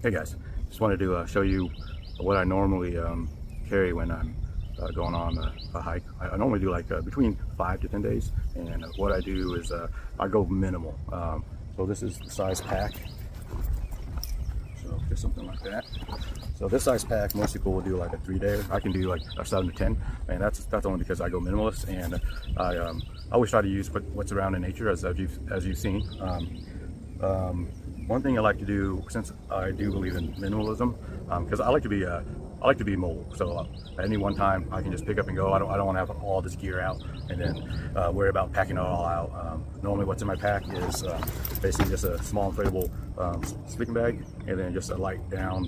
Hey guys, just wanted to show you what I normally carry when I'm going on a hike. I normally do like between 5 to 10 days, and what I do is I go minimal. So this is the size pack, so just something like that. So this size pack, most people will do like a 3-day. I can do like a 7 to 10, and that's only because I go minimalist, and I always try to use what's around in nature, as you've seen. One thing I like to do, since I do believe in minimalism, because I like to be mobile. So at any one time, I can just pick up and go. I don't want to have all this gear out and then worry about packing it all out. Normally, what's in my pack is basically just a small inflatable sleeping bag, and then just a light down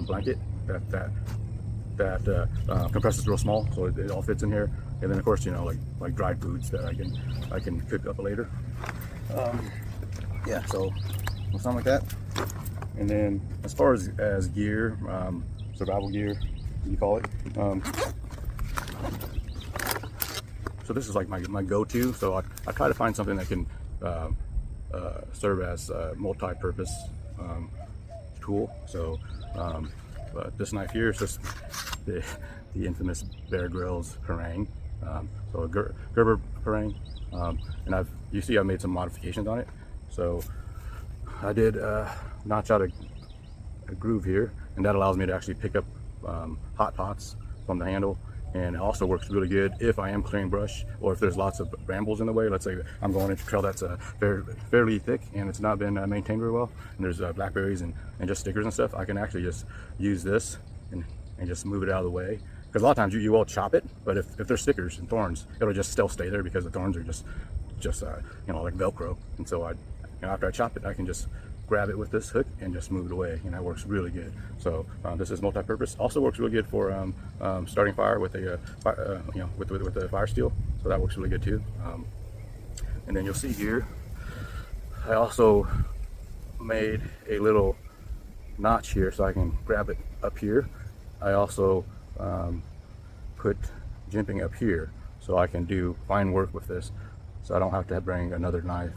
blanket that compresses real small, so it all fits in here. And then of course, like dried foods that I can cook up later. Yeah, so something like that. And then as far as gear, survival gear, you call it. So this is like my go-to. So I try to find something that can serve as a multi-purpose tool. So this knife here is just the infamous Bear Grylls parang. So a Gerber parang, and you see I made some modifications on it. So I did notch out a groove here, and that allows me to actually pick up hot pots from the handle. And it also works really good if I am clearing brush, or if there's lots of brambles in the way. Let's say I'm going into a trail that's fairly thick and it's not been maintained very well, and there's blackberries and just stickers and stuff. I can actually just use this and just move it out of the way. Because a lot of times you will chop it, but if there's stickers and thorns, it'll just still stay there because the thorns are just like Velcro. And so after I chop it, I can just grab it with this hook and just move it away, and that works really good. So this is multi-purpose. Also works really good for starting fire with a with the fire steel. So that works really good too. And then you'll see here, I also made a little notch here so I can grab it up here. I also put jimping up here so I can do fine work with this. So I don't have to bring another knife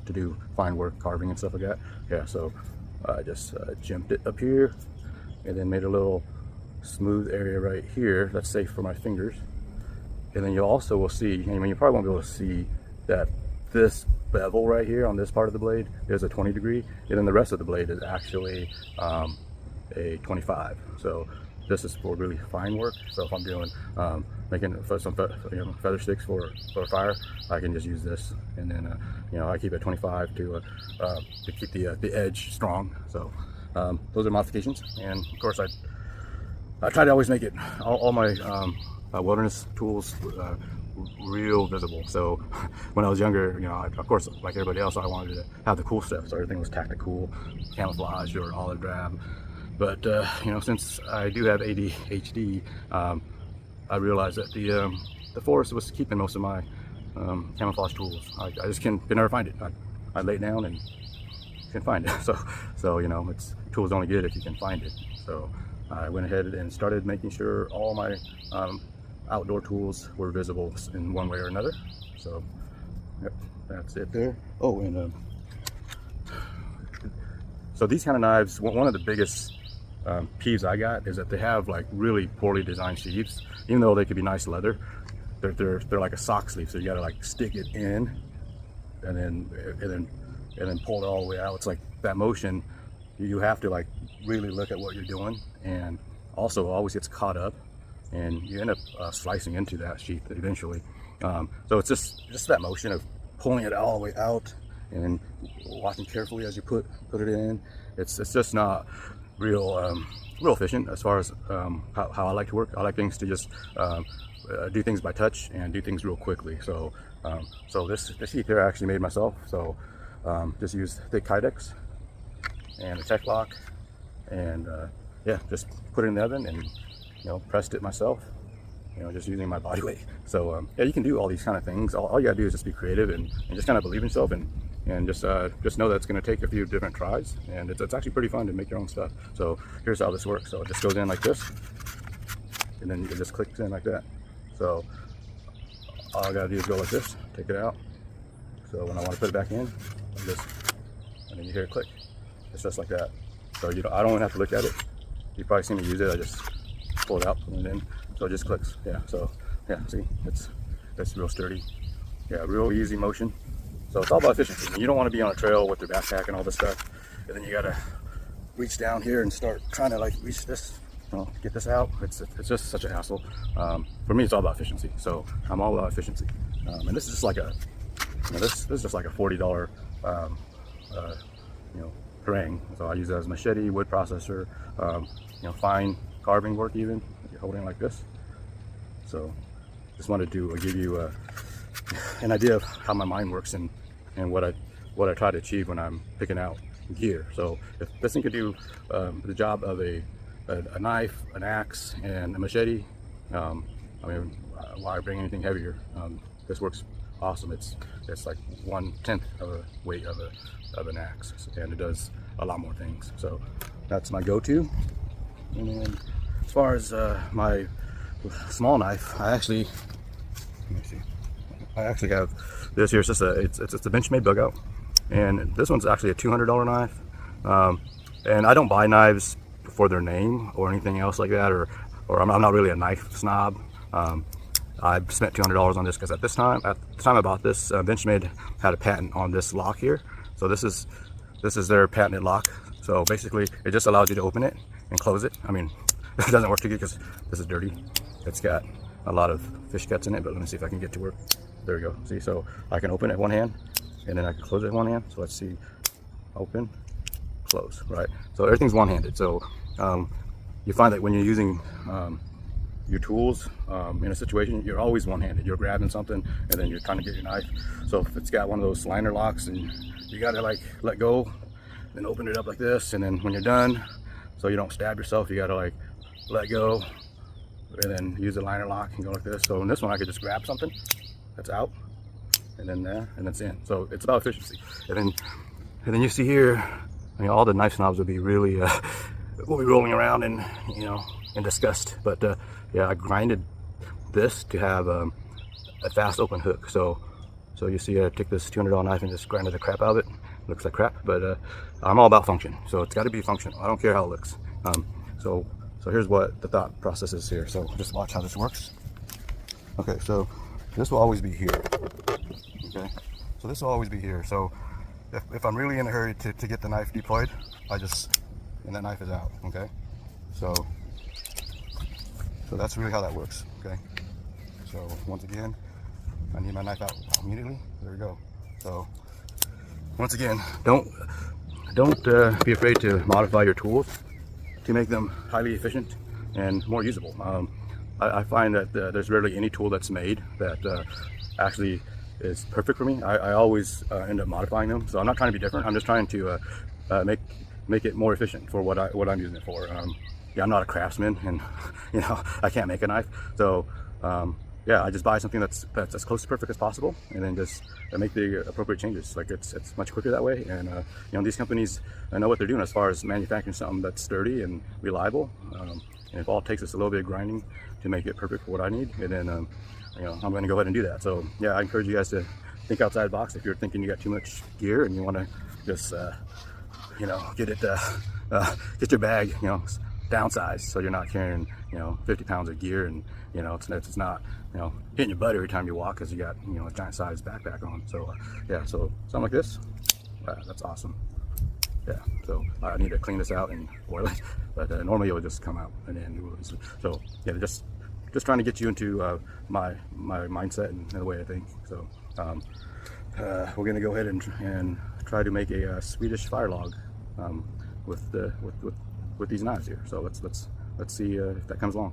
to do fine work, carving and stuff like that. Yeah, so I just jimped it up here, and then made a little smooth area right here that's safe for my fingers. And then you also will see, you probably won't be able to see that this bevel right here on this part of the blade is a 20 degree, and then the rest of the blade is actually a 25. So this is for really fine work. So if I'm doing making some feather sticks for fire, I can just use this, and then I keep it 25 to keep the edge strong. So those are modifications, and of course I try to always make it all my wilderness tools real visible. So when I was younger, of course, like everybody else, I wanted to have the cool stuff. So everything was tactical, camouflage, or olive drab. But since I do have ADHD, I realized that the forest was keeping most of my camouflage tools. I just can never find it. I lay it down and can find it. So it's tools only good if you can find it. So I went ahead and started making sure all my outdoor tools were visible in one way or another. So yep, that's it there. Oh, and so these kind of knives, one of the biggest peeves I got is that they have like really poorly designed sheaths. Even though they could be nice leather, they're like a sock sleeve, so you gotta like stick it in and then pull it all the way out. It's like that motion, you have to like really look at what you're doing, and also it always gets caught up and you end up slicing into that sheath eventually. So it's just that motion of pulling it all the way out and then watching carefully as you put it in. It's just not real efficient as far as how I like to work. I like things to just do things by touch and do things real quickly. So this sheath here I actually made myself. So just use thick Kydex and a Tech Lock, and yeah, just put it in the oven and pressed it myself, just using my body weight. So yeah, you can do all these kind of things. All you gotta do is just be creative and just kind of believe in yourself, and just know that it's going to take a few different tries, and it's actually pretty fun to make your own stuff. So here's how this works. So it just goes in like this, and then it just clicks in like that. So all I gotta do is go like this, take it out. So when I want to put it back in, like this, and then you hear it click. It's just like that. So I don't even have to look at it. You probably seen me use it. I just pull it out, put it in, so it just clicks. Yeah. So yeah, see, it's real sturdy. Yeah, real easy motion. So it's all about efficiency. You don't want to be on a trail with your backpack and all this stuff, and then you gotta reach down here and start trying to like reach this, get this out. It's just such a hassle. For me, it's all about efficiency. So I'm all about efficiency. And this is just like this is just like a $40 parang. So I use it as machete, wood processor, fine carving work even. You're holding it like this. So just wanted to give you an idea of how my mind works and what I try to achieve when I'm picking out gear. So if this thing could do the job of a knife, an axe, and a machete, I mean, why bring anything heavier? This works awesome. It's like 1/10 of a weight of an axe, and it does a lot more things. So that's my go-to. And then as far as my small knife, I actually have this here. It's just it's a Benchmade bug out, and this one's actually a $200 knife. And I don't buy knives for their name or anything else like that, or I'm not really a knife snob. I spent $200 on this because at the time I bought this, Benchmade had a patent on this lock here. So this is their patented lock. So basically, it just allows you to open it and close it. I mean, it doesn't work too good because this is dirty. It's got a lot of fish guts in it, but let me see if I can get to work. There we go. See, so I can open it with one hand, and then I can close it with one hand. So let's see, open, close, right? So everything's one-handed. So you find that when you're using your tools in a situation, you're always one-handed. You're grabbing something and then you're trying to get your knife. So if it's got one of those liner locks, and you gotta like let go, then open it up like this, and then when you're done, so you don't stab yourself, you gotta like let go and then use the liner lock and go like this. So in this one, I could just grab something that's out, and then there, and it's in. So it's about efficiency. And then you see here, I mean, all the knife snobs would be really will be rolling around in in disgust. But yeah, I grinded this to have a fast open hook. So you see, I took this $200 knife and just grinded the crap out of it. Looks like crap, but I'm all about function. So it's got to be functional. I don't care how it looks. So here's what the thought process is here. So just watch how this works. Okay, so this will always be here. Okay, so this will always be here. So if I'm really in a hurry to get the knife deployed, and that knife is out. Okay, so that's really how that works. Okay, so once again, I need my knife out immediately. There we go. So once again, don't be afraid to modify your tools to make them highly efficient and more usable. I find that there's rarely any tool that's made that actually is perfect for me. I always end up modifying them. So I'm not trying to be different. I'm just trying to make it more efficient for what I'm using it for. Yeah, I'm not a craftsman, and I can't make a knife. So yeah, I just buy something that's as close to perfect as possible, and then just make the appropriate changes. Like it's much quicker that way. And these companies know what they're doing as far as manufacturing something that's sturdy and reliable. And if all it takes is a little bit of grinding to make it perfect for what I need, and then I'm going to go ahead and do that. So yeah, I encourage you guys to think outside the box. If you're thinking you got too much gear and you want to just get your bag downsized, so you're not carrying 50 pounds of gear, and it's not hitting your butt every time you walk because you got a giant size backpack on. So yeah, so something like this, that's awesome. Yeah, so I need to clean this out and oil it, but normally it would just come out. And then so yeah, just trying to get you into my mindset and the way I think. So we're gonna go ahead and try to make a Swedish fire log with these knives here. So let's see if that comes along.